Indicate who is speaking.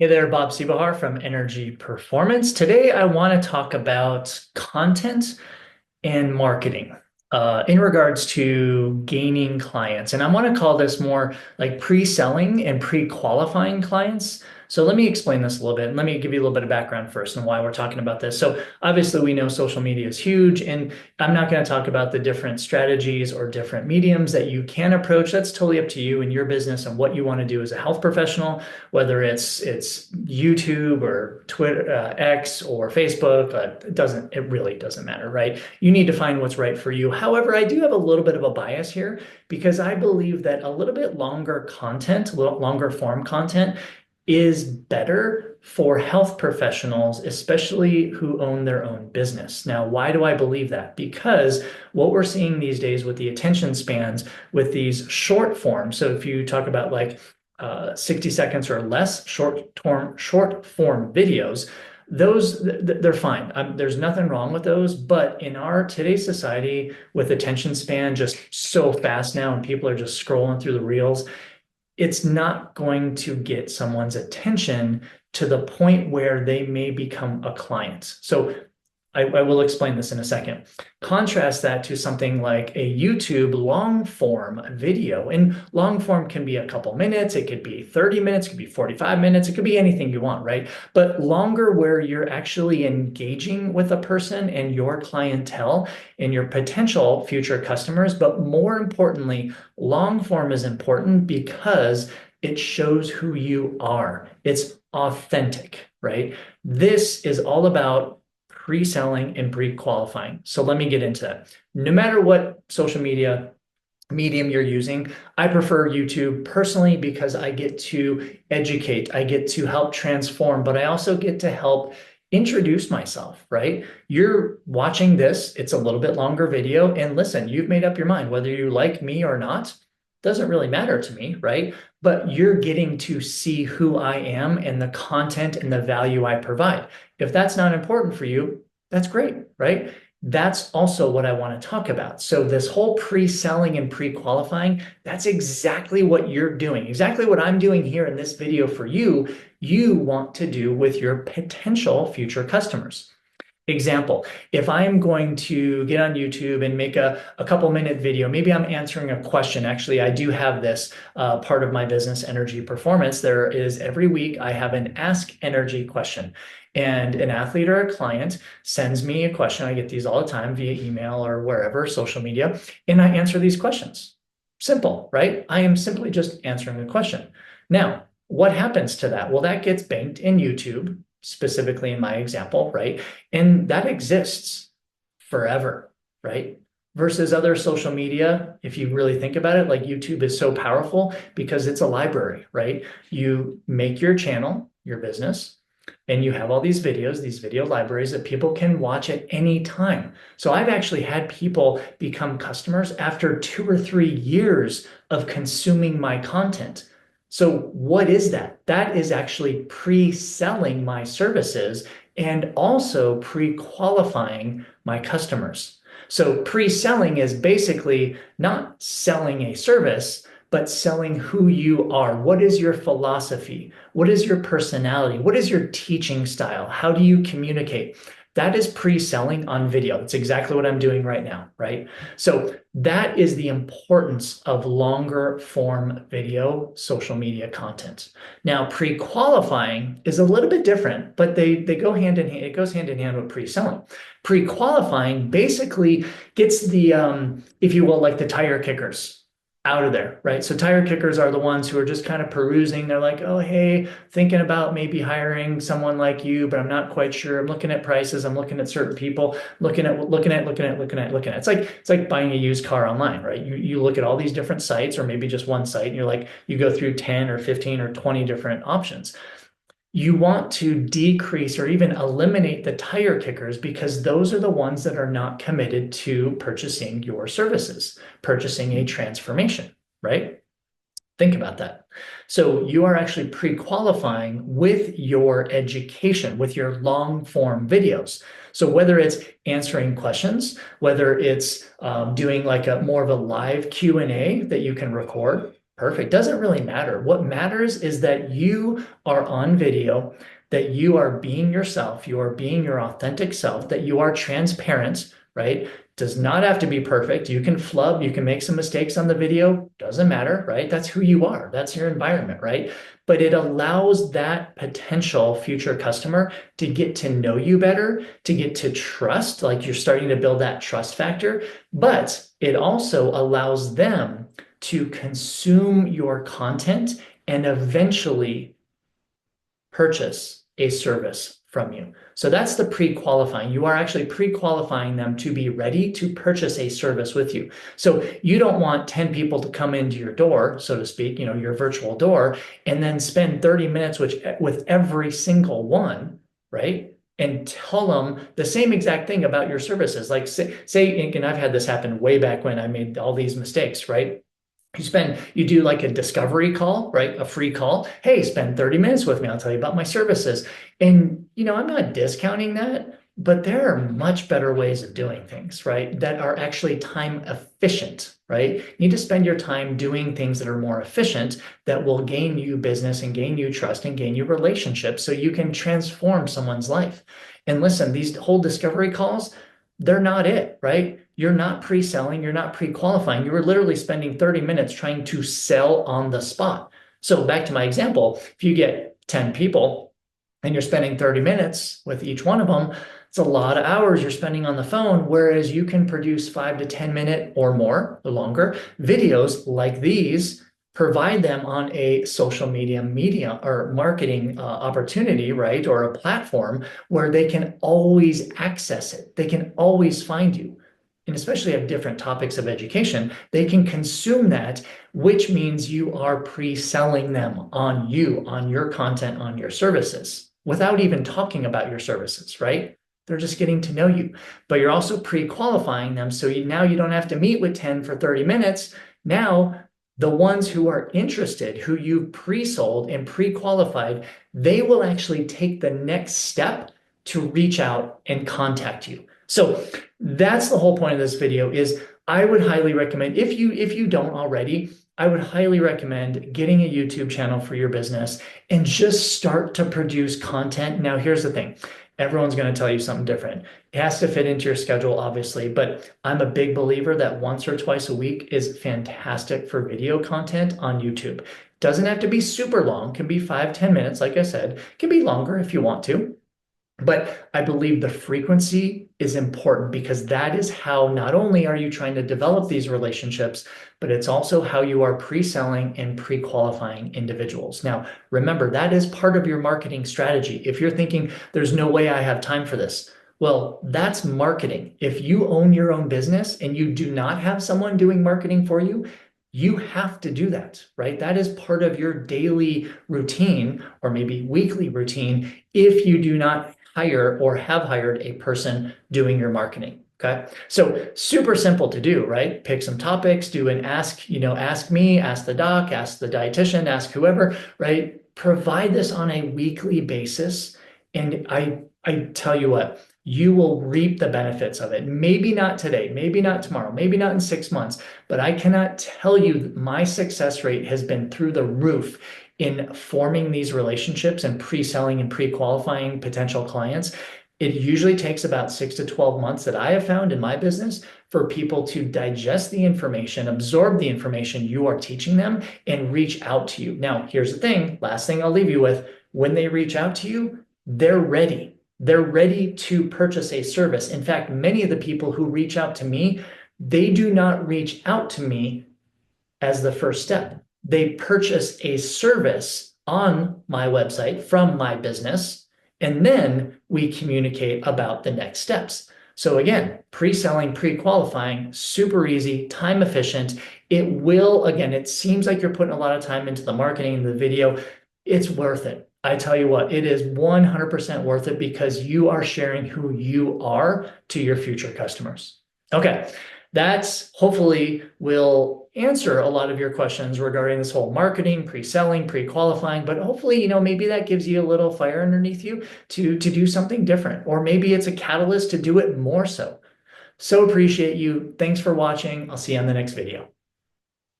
Speaker 1: Hey there, Bob Seebohar from Energy Performance. Today, I want to talk about content and marketing in regards to gaining clients. And I want to call this more like pre-selling and pre-qualifying clients. So let me explain this a little bit and let me give you a little bit of background first and why we're talking about this. So obviously we know social media is huge, and I'm not going to talk about the different strategies or different mediums that you can approach. That's totally up to you and your business and what you want to do as a health professional, whether it's YouTube or Twitter, X or Facebook. It really doesn't matter, right? You need to find what's right for you. However, I do have a little bit of a bias here because I believe that a little bit longer content, longer form content is better for health professionals, especially who own their own business. Now, why do I believe that? Because what we're seeing these days with the attention spans, with these short forms, so if you talk about like 60 seconds or less short form videos, they're fine. There's nothing wrong with those, but in our today's society, with attention span just so fast now, and people are just scrolling through the reels, it's not going to get someone's attention to the point where they may become a client. So I will explain this in a second. Contrast that to something like a YouTube long form video. And long form can be a couple minutes, it could be 30 minutes, it could be 45 minutes, it could be anything you want, right? But longer, where you're actually engaging with a person and your clientele and your potential future customers. But more importantly, long form is important because it shows who you are. It's authentic, right? This is all about pre-selling and pre-qualifying. So let me get into that. No matter what social media medium you're using, I prefer YouTube personally because I get to educate, I get to help transform, but I also get to help introduce myself, right? You're watching this, it's a little bit longer video, and listen, you've made up your mind whether you like me or not. Doesn't really matter to me, right? But you're getting to see who I am and the content and the value I provide. If that's not important for you, that's great, right? That's also what I want to talk about. So this whole pre-selling and pre-qualifying, that's exactly what you're doing, exactly what I'm doing here in this video for you, you want to do with your potential future customers. Example, if I'm going to get on YouTube and make a couple minute video, maybe I'm answering a question. Actually, I do have this part of my business, Energy Performance. There is every week I have an Ask Energy question. And an athlete or a client sends me a question. I get these all the time via email or wherever, social media, and I answer these questions. Simple, right? I am simply just answering a question. Now, what happens to that? Well, that gets banked in YouTube, specifically in my example, right? And that exists forever, right? Versus other social media, if you really think about it, like YouTube is so powerful because it's a library, right? You make your channel, your business, and you have all these videos, these video libraries that people can watch at any time. So I've actually had people become customers after 2 or 3 years of consuming my content. So what is that? That is actually pre-selling my services and also pre-qualifying my customers. So pre-selling is basically not selling a service, but selling who you are. What is your philosophy? What is your personality? What is your teaching style? How do you communicate? That is pre-selling on video. That's exactly what I'm doing right now, right? So that is the importance of longer form video social media content. Now, pre-qualifying is a little bit different, but they go hand in hand. It goes hand in hand with pre-selling. Pre-qualifying basically gets the, if you will, like the tire kickers out of there, right? So tire kickers are the ones who are just kind of perusing. They're like, oh, hey, thinking about maybe hiring someone like you, but I'm not quite sure. I'm looking at prices. I'm looking at certain people, looking at. It's like buying a used car online, right? You look at all these different sites, or maybe just one site, and you're like, you go through 10 or 15 or 20 different options. You want to decrease or even eliminate the tire kickers because those are the ones that are not committed to purchasing your services, purchasing a transformation, right? Think about that. So you are actually pre-qualifying with your education, with your long form videos. So whether it's answering questions, whether it's doing like a more of a live Q&A that you can record, Perfect. Doesn't really matter. What matters is that you are on video, that you are being yourself, you are being your authentic self, that you are transparent, right? Does not have to be perfect. You can flub, you can make some mistakes on the video, doesn't matter, right? That's who you are. That's your environment, right? But it allows that potential future customer to get to know you better, to get to trust, like you're starting to build that trust factor. But it also allows them to consume your content and eventually purchase a service from you. So that's the pre-qualifying. You are actually pre-qualifying them to be ready to purchase a service with you. So you don't want 10 people to come into your door, so to speak, your virtual door, and then spend 30 minutes with every single one, right? And tell them the same exact thing about your services. Like say, and I've had this happen way back when I made all these mistakes, right? You do like a discovery call, right? A free call. Hey, spend 30 minutes with me. I'll tell you about my services. And, I'm not discounting that, but there are much better ways of doing things, right? That are actually time efficient, right? You need to spend your time doing things that are more efficient that will gain you business and gain you trust and gain you relationships so you can transform someone's life. And listen, these whole discovery calls, they're not it, right? You're not pre-selling, you're not pre-qualifying. You were literally spending 30 minutes trying to sell on the spot. So back to my example, if you get 10 people and you're spending 30 minutes with each one of them, it's a lot of hours you're spending on the phone, whereas you can produce 5 to 10 minute or more, or longer, videos like these, provide them on a social media or marketing opportunity, right? Or a platform where they can always access it. They can always find you. And especially have different topics of education, they can consume that, which means you are pre-selling them on you, on your content, on your services, without even talking about your services, right? They're just getting to know you. But you're also pre-qualifying them, so now you don't have to meet with 10 for 30 minutes. Now, the ones who are interested, who you've pre-sold and pre-qualified, they will actually take the next step to reach out and contact you. So that's the whole point of this video. Is I would highly recommend, if you don't already, I would highly recommend getting a YouTube channel for your business and just start to produce content. Now, here's the thing. Everyone's going to tell you something different. It has to fit into your schedule, obviously, but I'm a big believer that once or twice a week is fantastic for video content on YouTube. Doesn't have to be super long, can be 5-10 minutes, like I said, can be longer if you want to. But I believe the frequency is important because that is how not only are you trying to develop these relationships, but it's also how you are pre-selling and pre-qualifying individuals. Now, remember, that is part of your marketing strategy. If you're thinking, there's no way I have time for this, well, that's marketing. If you own your own business and you do not have someone doing marketing for you, you have to do that, right? That is part of your daily routine or maybe weekly routine if you do not hire or have hired a person doing your marketing. Okay. So super simple to do, right? Pick some topics, do an ask me, ask the doc, ask the dietitian, ask whoever, right? Provide this on a weekly basis. And I tell you what, you will reap the benefits of it. Maybe not today, maybe not tomorrow, maybe not in 6 months, but I cannot tell you my success rate has been through the roof in forming these relationships and pre-selling and pre-qualifying potential clients. It usually takes about 6 to 12 months that I have found in my business for people to digest the information, absorb the information you are teaching them, and reach out to you. Now, here's the thing, last thing I'll leave you with, when they reach out to you, they're ready. They're ready to purchase a service. In fact, many of the people who reach out to me, they do not reach out to me as the first step. They purchase a service on my website from my business, and then we communicate about the next steps. So again, pre-selling, pre-qualifying, super easy, time efficient. It will, again, it seems like you're putting a lot of time into the marketing and the video. It's worth it. I tell you what, it is 100% worth it because you are sharing who you are to your future customers. Okay, that's hopefully will answer a lot of your questions regarding this whole marketing, pre-selling, pre-qualifying, but hopefully, maybe that gives you a little fire underneath you to do something different, or maybe it's a catalyst to do it more so. So appreciate you. Thanks for watching. I'll see you on the next video.